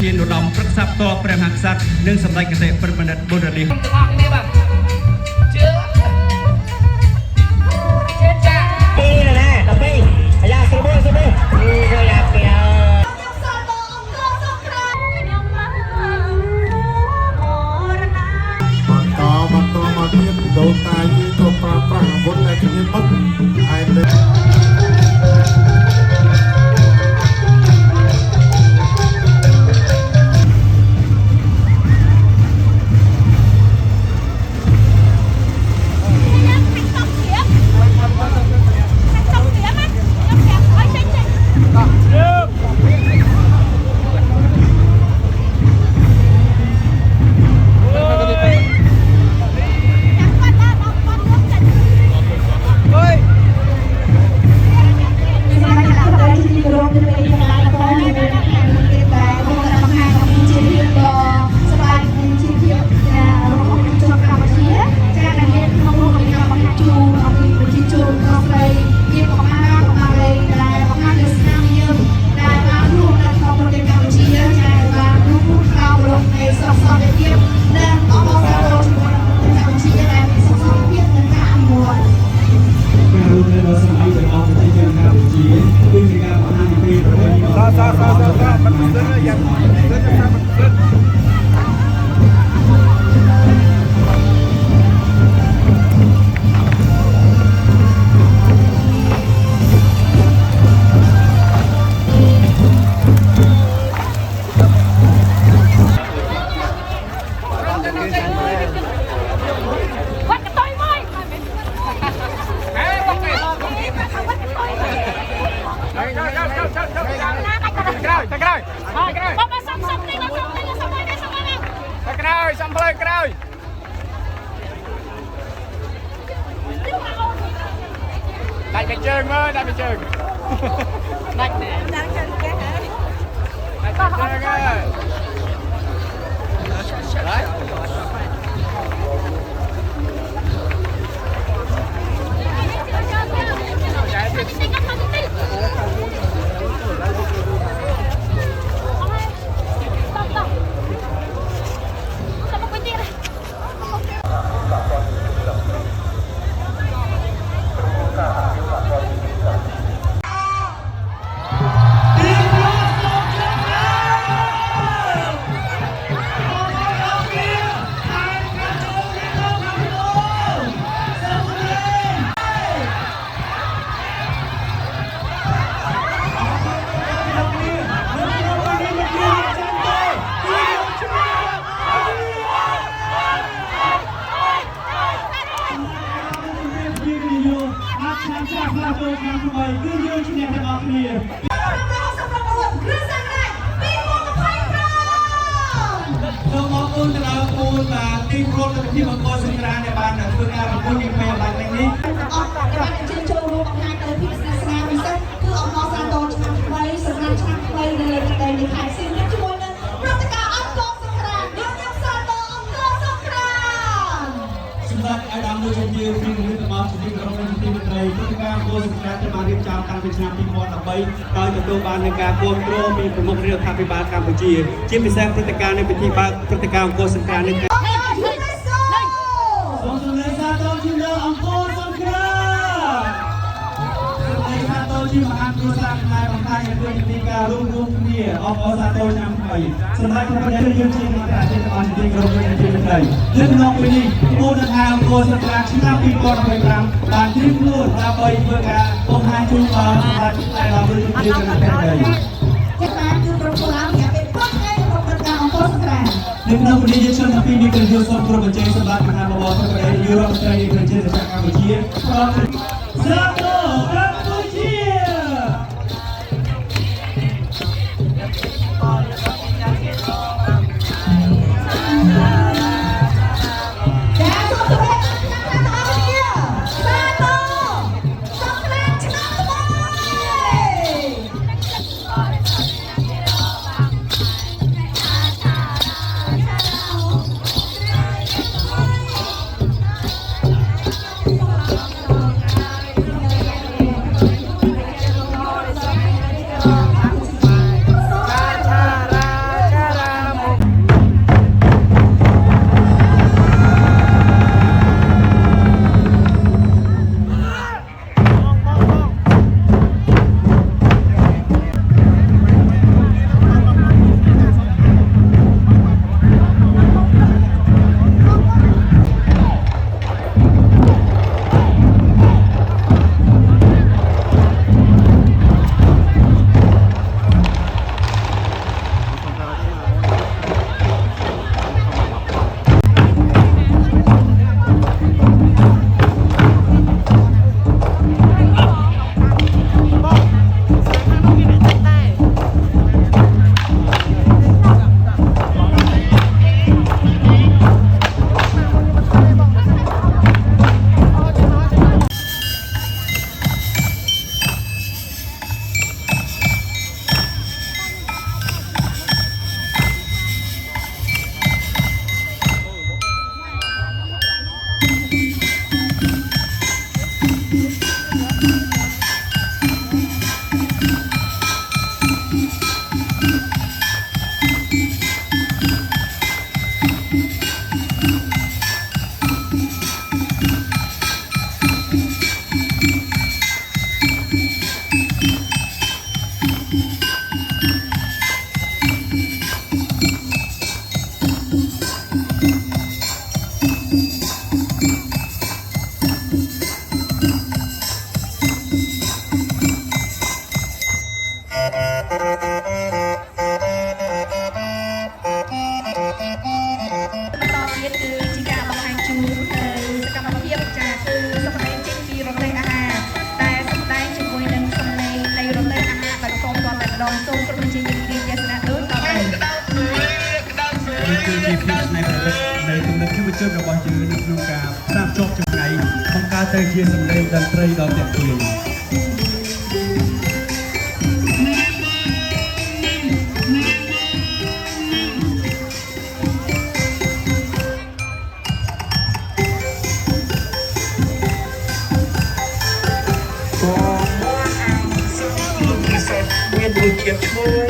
ជានុត្តមព្រឹក្សាផ្ទាល់ព្រះមហាក្សត្រនិងសម្ដេចកតេប្រមនិតបុត្រនេះដូនតាយើងក៏ប្រើប្រាស់អាវុធដែលជាមុខហើយលើđại bị chừng ơi đại bị chừng đại nè đại chừng cái đại chừng ơi đấyទីក្រុងទៅទីបង្គោលសង្គ្រាមដែលបានធ្វើការប្រគល់ពីពេលបាត់នេះអត់តែបានជិះចូលរួមបង្ហាញទៅពីស្នេហ៍ស្នាមពិសេសគឺអំណរសាទរឆ្នាំថ្មីសម្រាប់ឆ្នាំថ្មីនៅលើទឹកដីនៃខេត្តសៀមរាបជាមួយនឹងព្រឹត្តិការណ៍អង្គរសង្គ្រាមយើងខ្ញុំសាទរអង្គរសង្គ្រាមសម្រាប់អាដាមមួយជាពីវិទ្យាបាលជំនាញក្រុងនៃទីមន្ត្រីព្រឹត្តិការណ៍អង្គរសង្គ្រាមដែលបានរៀបចំតាំងពីឆ្នាំ2013ដោយទទួលបាននឹងការគ្រប់គ្រងពីប្រមុខរដ្ឋាភិបាលកម្ពុជាជាពិសេសព្រឹត្តិការណ៍នៃពិធីបើកព្រឹត្តិការណ៍អង្គរសង្គ្រាមនេះជាមហាគ្រួសារខ្មែរបង្ហាញពីពីការរួមគ្នាអបអរសាទរឆ្នាំថ្មីសម្រាប់ប្រទេសយើងជាអ្នកប្រាជ្ញរបស់ជាក្រុមជំនាញទីមន្ត្រីលើកក្នុងពេលនេះគោលដៅអង្គរសង្គ្រាមឆ្នាំ2025បានត្រៀមខ្លួនដើម្បីធ្វើការបង្ហាញជូនដល់សម្រាប់តែដល់ប្រជាជននៅក្នុងប្រទេសជាការគឺប្រព័ន្ធអារពេលប៉ុន្តែប្រព័ន្ធការអង្គរសង្គ្រាមនៅក្នុងពេលនេះយើងជឿថាពីនេះគឺយើងសូមគោរពបច្ច័យសម្រាប់មហាបវរប្រទេសយុរ៉ុបប្រទេសប្រជាជាតិកម្ពុជាព្រមសាទរ សូមក្រុមជាជំនាញទេសនាដូចតទៅ គឺជាភាពនៃប្រវត្តិនៃគំនិតយុវជនរបស់យើងនៅក្នុងការផ្សារភ្ជាប់ចម្ងាយបង្កើតទៅជាសម្លេងតន្ត្រីដ៏ទាក់ទាញ មានរសជាតិឈ្ងុយ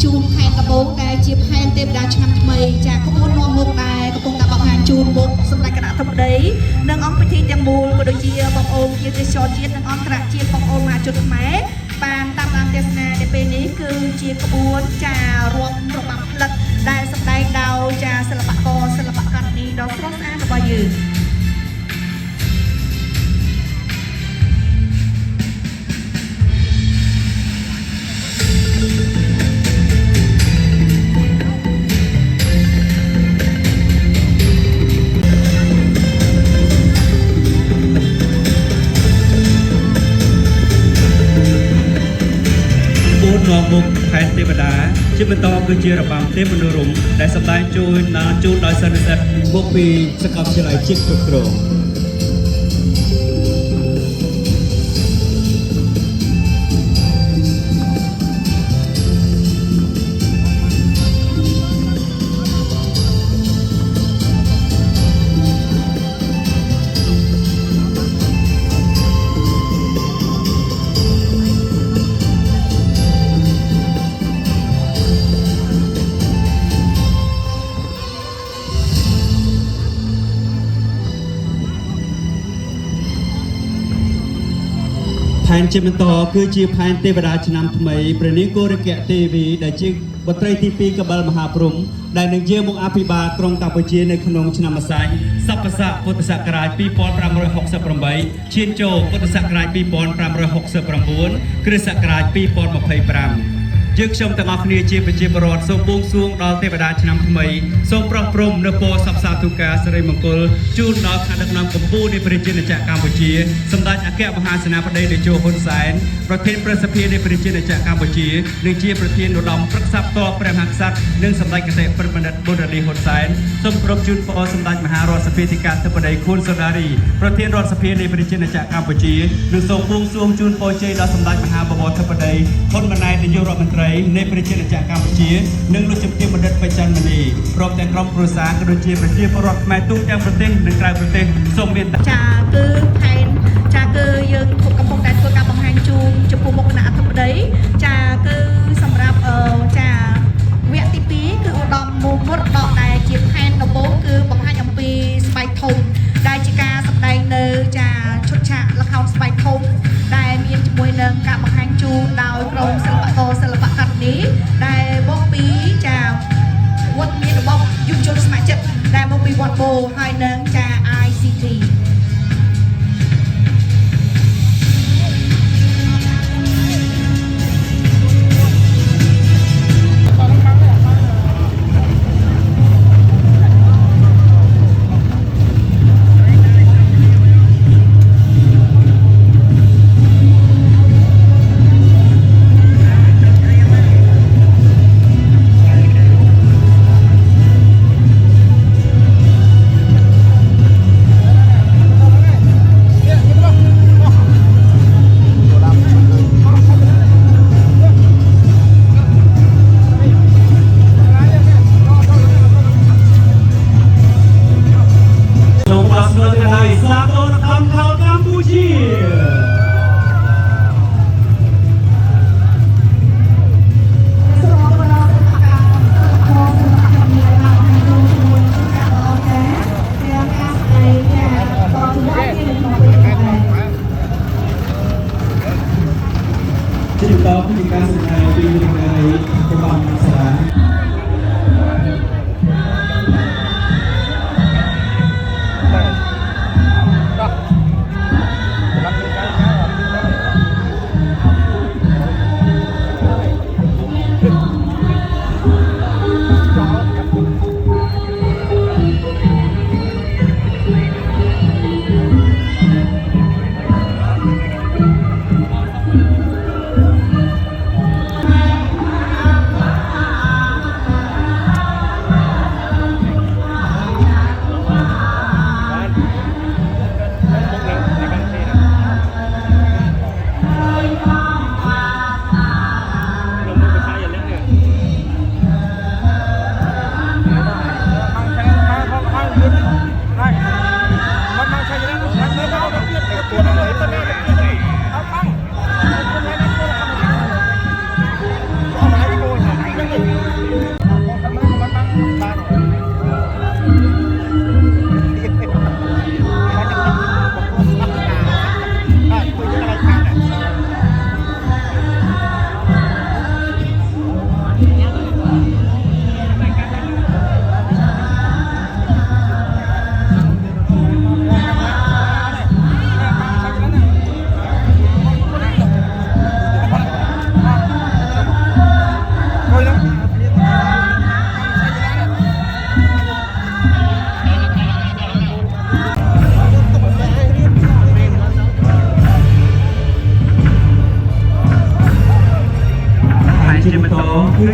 ជូនខេត្តកំពង់ដែលជាផែនទេវតាឆ្នាំថ្មីចាក្បួននាំមុខដែលកំពុងតែបង្ហាញជូនមុខសម្ដេចគណៈធិបតីនិងអង្គពិធីទាំងមូលក៏ដូចជាបងប្អូនជាទេសចរជាតិនិងអន្តរជាតិបងប្អូនមហាជនខ្មែរបានតាមដានទស្សនានៅពេលនេះគឺជាក្បួនចារួមរបាំផ្លិតដែលសម្ដែងដោយចាសិល្បករសិល្បករនេះដ៏ស្រស់ស្អាតរបស់យើង នាំមុខខេត្តទេវតាជាបន្តគឺជារបាំទេពមនោរម្យដែលសម្ដែងជូនដោយសិស្សនិស្សិតមកពីសាកលវិទ្យាល័យជាតិគ្រប់គ្រង ផែនជាបន្តគឺជាផែនទេវតាឆ្នាំថ្មីព្រះនាងគោរគៈទេវីដែលជាបុត្រីទី2កបិលមហាព្រហ្មដែលនឹងយាងមកអភិបាលក្រុងកម្ពុជានៅក្នុងឆ្នាំម្សាញ់សប្បស័កពុទ្ធសករាជ2568ឈានចូលពុទ្ធសករាជ2569គ្រិស្តសករាជ2025 យើងខ្ញុំទាំងអស់គ្នាជាប្រជាពលរដ្ឋសូមបួងសួងដល់ទេវតាឆ្នាំថ្មីសូមប្រោះព្រំនៅពរសព្វសាធុការសិរីមង្គលជូនដល់ថ្នាក់ដឹកនាំកម្ពុជានៃប្រជាណាចក្រកម្ពុជាសម្ដេចអគ្គមហាសេនាបតីតេជោហ៊ុនសែនប្រធានប្រសិទ្ធិនៃប្រជាណាចក្រកម្ពុជានិងជាប្រធានឧត្តមប្រឹក្សាផ្ទាល់ព្រះមហាក្សត្រនិងសម្ដេចកតេប្របណ្ឌិតប៊ុនរ៉ានីហ៊ុនសែនសូមគោរពជូនពរសម្ដេចមហារដ្ឋសភាធិការធិបតីខួនសូដារីប្រធានរដ្ឋសភានៃប្រជាណាចក្រកម្ពុជានិងសូមបួងសួងជូនពរជ័យដល់សម្ដេចមហាបវរធិបតីហ៊ុនម៉ាណែតនាយករដ្ឋមន្ត្រីនៃប្រជាណាចក្រកម្ពុជានិងលោកជំទាវបណ្ឌិតបច្ច័នមនីព្រមទាំងក្រុមគ្រួសារក៏ដូចជាប្រជាពលរដ្ឋខ្មែរទូទាំងប្រទេសនិងក្រៅប្រទេសសូមមានចាគឺផែនចាគឺយើងកំពុងតែធ្វើការបង្ហាញជូនចំពោះមុខគណៈអធិបតីចាគឺសម្រាប់ចាវគ្គទី2គឺឧត្តមមរតកដែលជាផែនដំបូងគឺបង្ហាញអំពីស្បែកធំដែលជាការសម្ដែងនៅចាឈុតឆាកល្ខោនស្បែកធំដែលមានជាមួយនឹងការបង្ហាញជូនដោយក្រុមសិល្បករសិល្បករនេះដែលមកពីចាវត្តមានរបស់យុវជនស្ម័គ្រចិត្តដែលមកពីវត្តបូហើយនឹងចា ICT ច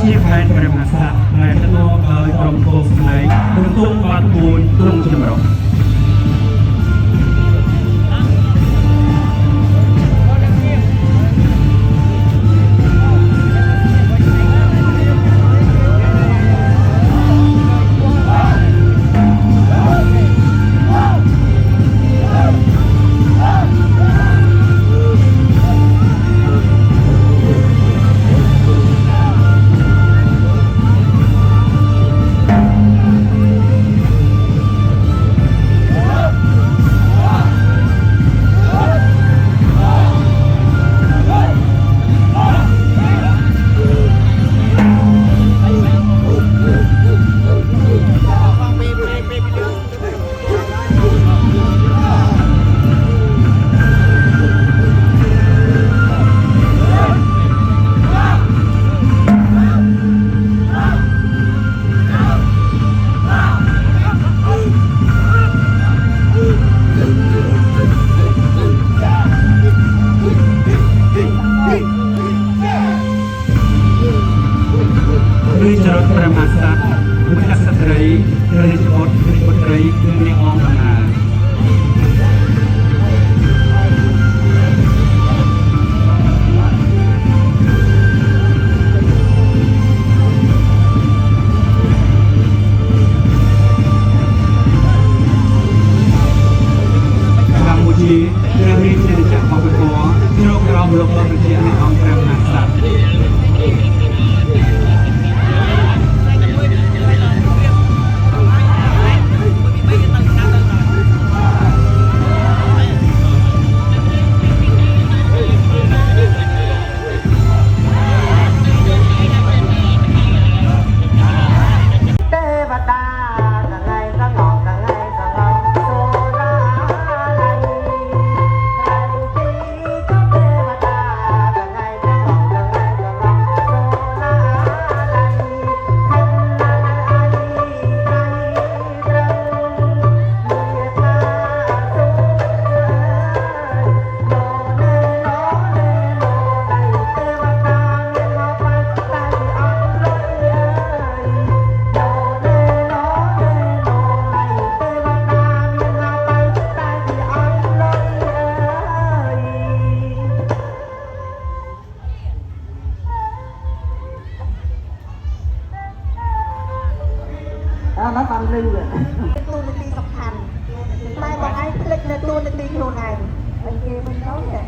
ជាផែនព្រះមហាក្សត្រដែលដឹកនាំដោយក្រុមគោស្នៃបន្ទុកបាត់ពួនទ្រង់ចម្រុះឬចរិតព្រះមហាក្សត្រម្ចាស់ស្ត្រីរាជបុត្ររាជបុត្រីគឺអ្នកអមដំណើរកម្ពុជាព្រះរាជាណាចក្រកម្ពុជាជ្រកក្រោមលោករបស់ប្រជាអ្នកអង្គព្រះមហាក្សត្រnó còn lưu rồi tôi đi tập thành mai bọn anh click lên tôi đi luôn này anh kia mình nói vậy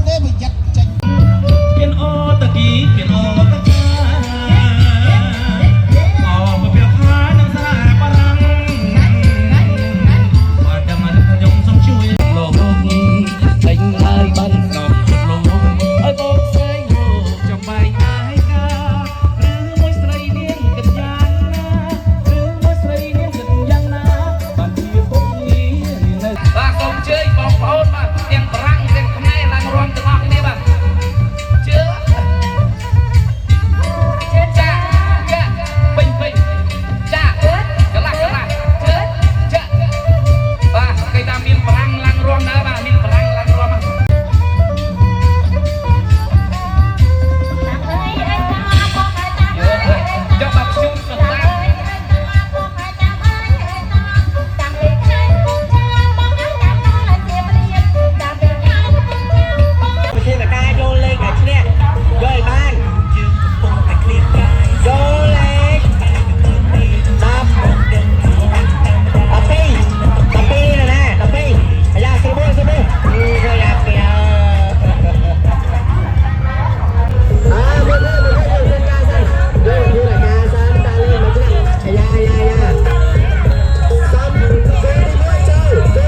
ទេប្រយ័ត្នចេញ Pian o ta ki pian o ta cha o ma pia pha nang sa parang ma da ma da jong som chui lo lo thành ai ban nọ lo ai bo sai lo trong bài ai ca rư môi srai niên cần yang na rư môi srai niên cần yang na ban chia bông ni này បាទសូមអញ្ជើញបងប្អូនបាទទាំងបារាំងទាំងខ្មែរឡើងរួមទាំងអស់គ្នាបាទជឿចាចាពេញពេញចាកន្លះជឿចាបាទគេថាមានបារាំងឡើងរួមដែរបាទមានបារាំងឡើងរួមបាទចុះបាទខ្ញុំទៅតាម ប្រធានការយកលេខឲ្យឈ្នះយកឲ្យបានយើងកំពុងតែឃ្លាតកាយយកលេខ10 12ណា12អាយ៉ាស្រួលស្រួលគឺយ៉ាពីមើលការសិនយកគឺការសិនតាលេខមកឆ្នះអាយ៉ាសំគេមួយចូល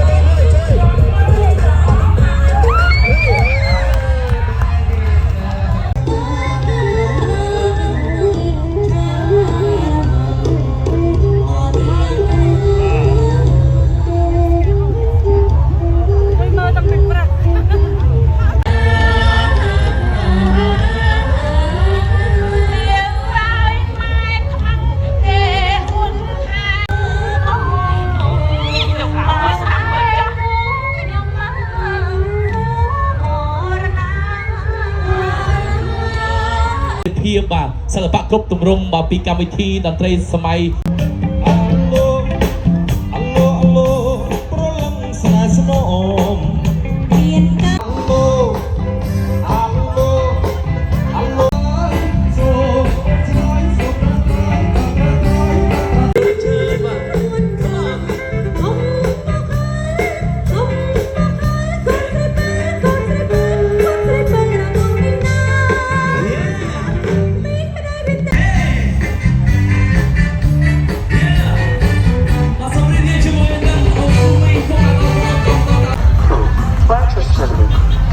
ភាពបាទសិល្បៈគ្រប់ទម្រង់បាទពីកម្មវិធីតន្ត្រីសម័យអាឡូប្រលឹងស្នេហ៍ស្នមមានកាអាឡូសូឆ្លើយសុខជីបាទ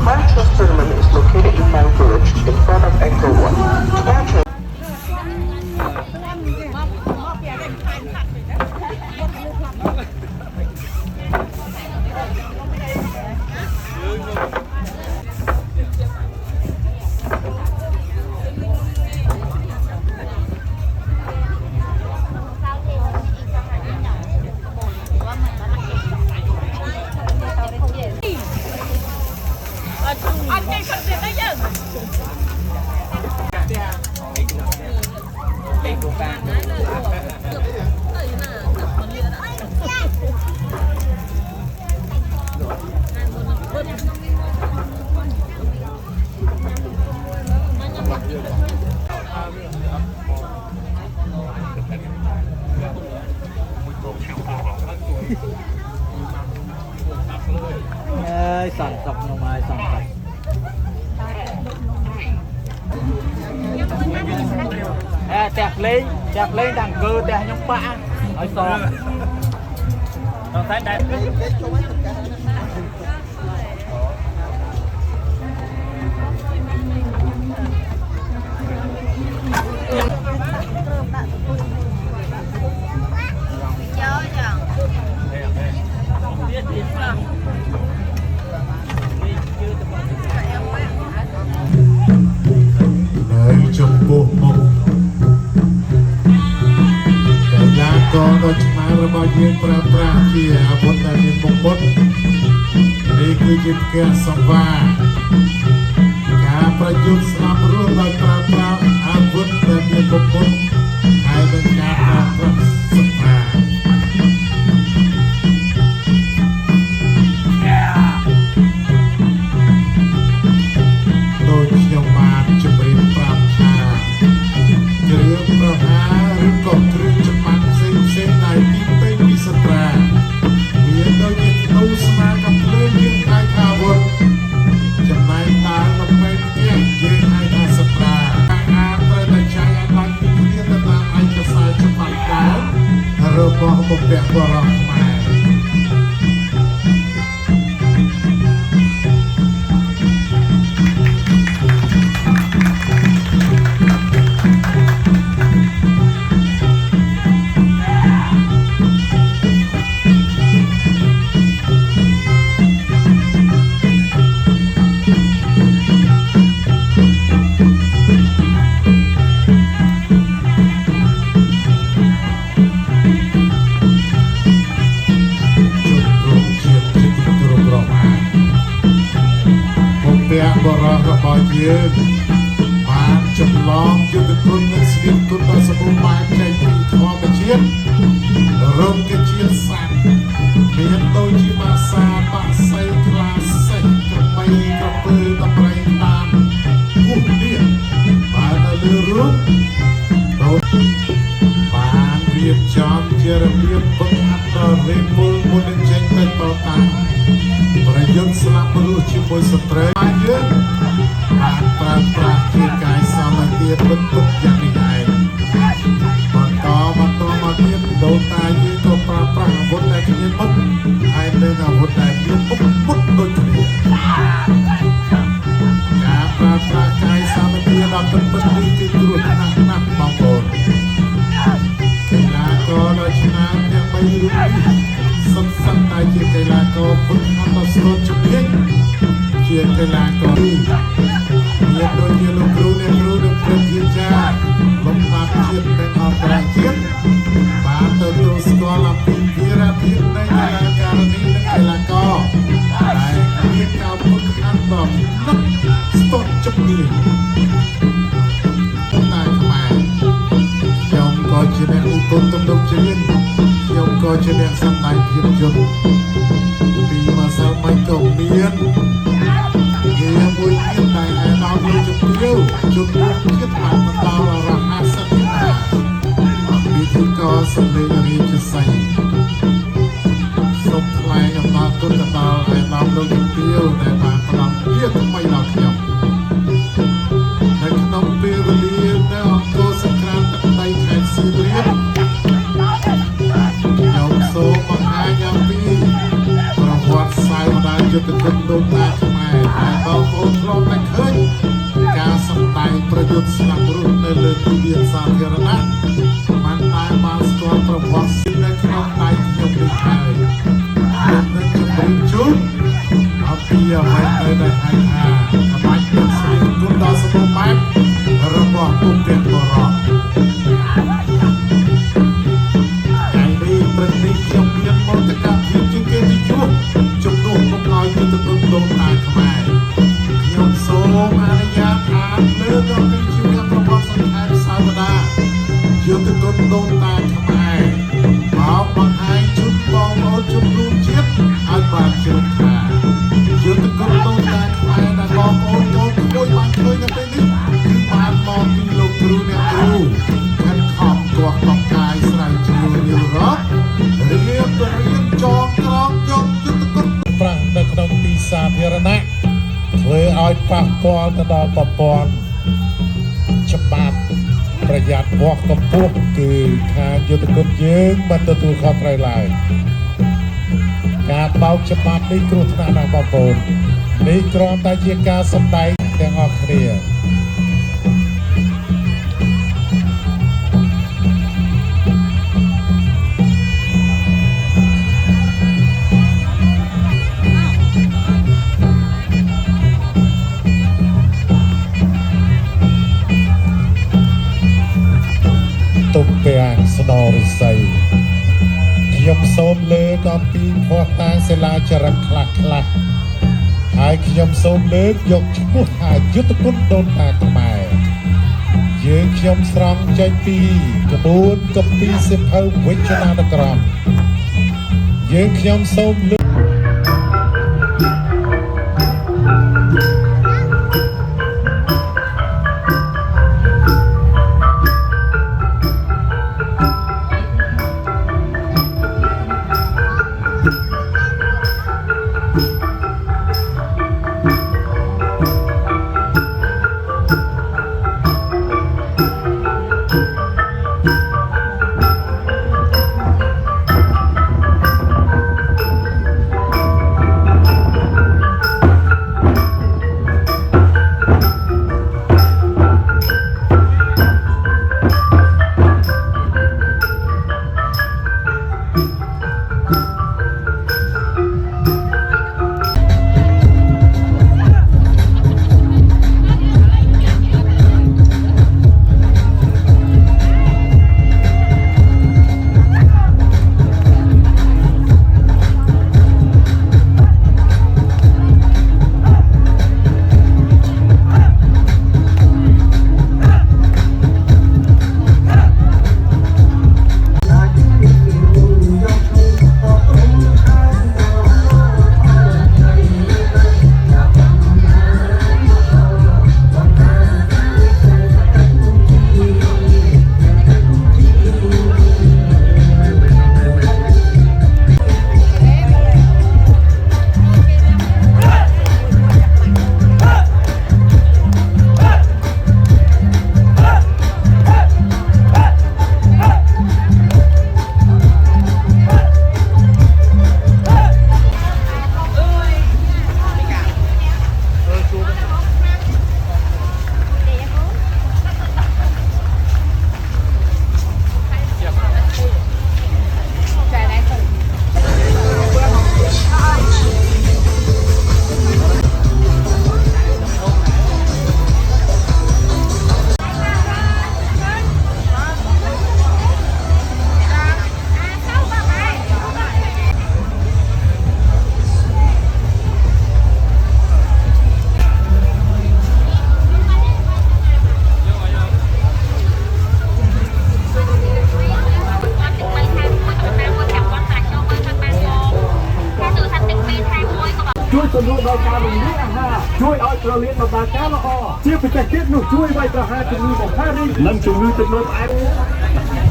Manchester is located in Mount Village in front of Angkor Wat. Manchester សន្តិសុខក្នុងហើយសន្តិសុខផ្ទះភ្លេងតាំងគឺផ្ទះខ្ញុំប៉ាឲ្យសងតែតែចំពោះមុខកីឡាករដ៏ឆ្នើមរបស់យើងប្រើប្រាស់ជាអាវុធដែលមានមុខមុតនេះគឺជាផ្ទះសង្វារការប្រយុទ្ធស្លាប់រស់ដោយប្រើប្រាស់អាវុធដែលមានមុខមុតហើយនឹងការប្រើប្រាស់សង្វារដូចខ្ញុំបានជម្រាបប្រាប់ថាគ្រឿងប្រហារឬក៏គ្រឿងចម្បាំងផ្សេងដែលទីពេញពីសត្រាវាដូចជាធ្នូស្មាកំភ្លើងយើងដៃអាវុធចំណែកតា របស់បុព្វបុរសខ្មែរបរោះរបស់យើងបានចម្លងយុទ្ធគុណនិងស្វៀងគុណដ៏សម្បូរបែបចេញពីធម្មជាតិរោគជាតិសត្វមានដូចជាបាសាបាសីខ្លាសេះក្របីក្រពើតប្រៃតាមគូនេះបាននៅលើរូបដូចបានរៀបចំជារបៀបពឹងអត្តរិពលមុននឹងចេញទៅតតាំងប្រយុទ្ធស្លាប់មនុស្សជាមួយសត្រូវយើងបានប្រើប្រាស់ជាកាយសម្បទាពិតយ៉ាងនេះឯងបន្តមកទៀតដូនតាយើងក៏ប្រើប្រាស់អាវុធដែលគ្មានមុខហើយនឹងអាវុធដែលមានមុខដូចគ្នាការប្រើប្រាស់កាយសម្បទាដល់ពិតនេះគឺគ្រោះថ្នាក់ណាស់បងប្អូនកីឡាករដ៏ឆ្នើមទាំង3រូបនេះសុទ្ធតែជាកីឡាករពុទ្ធអន្តស្លូតជំនាញជាកីឡាករមានដូចជាលោកគ្រូអ្នកគ្រូនិងព្រឹទ្ធាចារ្យលំដាប់ជាតិនិងអន្តរជាតិបានទទួលស្គាល់អំពីវីរភាពនៃកីឡាករនេះនិងកីឡាករដែលមានការฝึกហាត់ដ៏ស្ទាត់ជំនាញតែខ្មែរខ្ញុំក៏ជាអ្នកឧបត្ថម្ភទំនុកច្រៀងខ្ញុំក៏ជាអ្នកសម្ដែងភាពយន្តពីម្សិលមិញក៏មានងារមួយទៀតដែលឯកឧត្តមជំទាវជំនួសជាតិបានបន្តរហ័សសិទ្ធិវិធីករសម្លេងរាជសីសូមថ្លែងអំណរគុណទៅដល់ឯកឧត្តមលោកជំទាវដែលបានផ្ដល់ជាថ្មីដល់ខ្ញុំនៅក្នុងពេលវេលានៅអង្គរសង្គ្រាមទឹកដីខេត្តសៀមរាបខ្ញុំសូមបង្ហាញអំពីប្រវត្តិសាស្ត្រដែលយុទ្ធគុណដូនតាខ្មែរដែលបងប្អូនធ្លាប់តែឃើញការសម្ដែងប្រយុទ្ធស្លាប់រស់នៅលើទីលានសាធារណៈបានតែបានស្គាល់ប្រវត្តិសាស្ត្រនៅក្នុងដៃខ្ញុំនេះហើយខ្ញុំនឹងជម្រាបជូនអំពីអ្វីដែលហៅថាក្បាច់ទឹកស្លៀកគុណដ៏សម្បូរបែបរបស់ពុទ្ធបរិសព្រឹកនេះខ្ញុំមានមន្តការភាពជាគេទីជួបជំនួសមកឲ្យយុទ្ធគុណដូនតាខ្មែរខ្ញុំសូមអនុញ្ញាតអានលើដល់ពីជីវប្រវត្តិសង្ខេបសាវតាយុទ្ធគុណដូនតាខ្មែរមកបង្ហាញជូនបងប្អូនជនរួមជាតិឲ្យបានជ្រាបថាយុទ្ធគុណដូនតាខ្មែរដែលបងប្អូនកូនក្មួយបានឃើញនៅពេលនេះគឺបានមកពីលោកគ្រូអ្នកគ្រូខិតខំទាស់តកាយស្រាវជ្រាវរៀបរាប់រៀបចងក្រងយកយុទ្ធគុណប្រាស់នៅក្នុងទីសាធារណៈធ្វើឲ្យប៉ះពាល់ទៅដល់ប្រព័ន្ធច្បាប់ប្រយ័ត្នវាស់កម្ពស់គឺខាងយុទ្ធគុណយើងមិនទទួលខុសត្រូវឡើយការបោកច្បាប់នេះគ្រោះថ្នាក់ណាស់បងប្អូននេះគ្រាន់តែជាការសម្ដែងទាំងអស់គ្នាទុកពាំងស្នររិស័យខ្ញុំសូមលើកអំពីភ័ស្តុតាងសិលាចារឹកខ្លះហើយខ្ញុំសូមលើកយកឈ្មោះថាយុទ្ធគុណដូនតាខ្មែរយើងខ្ញុំស្រង់ចេញពីក្បួនគម្ពីរសិភៅវិជ្ជានុក្រមយើងខ្ញុំសូមលើក สนุนโดยการโรงเรียนอาหารช่วยเอาเราเรียนมาบาการละอเชี่ยวไปแต่เก็บหนูช่วยไว้กระหายจมูกของข้ารีนั่นจมูกจำนวนไอ้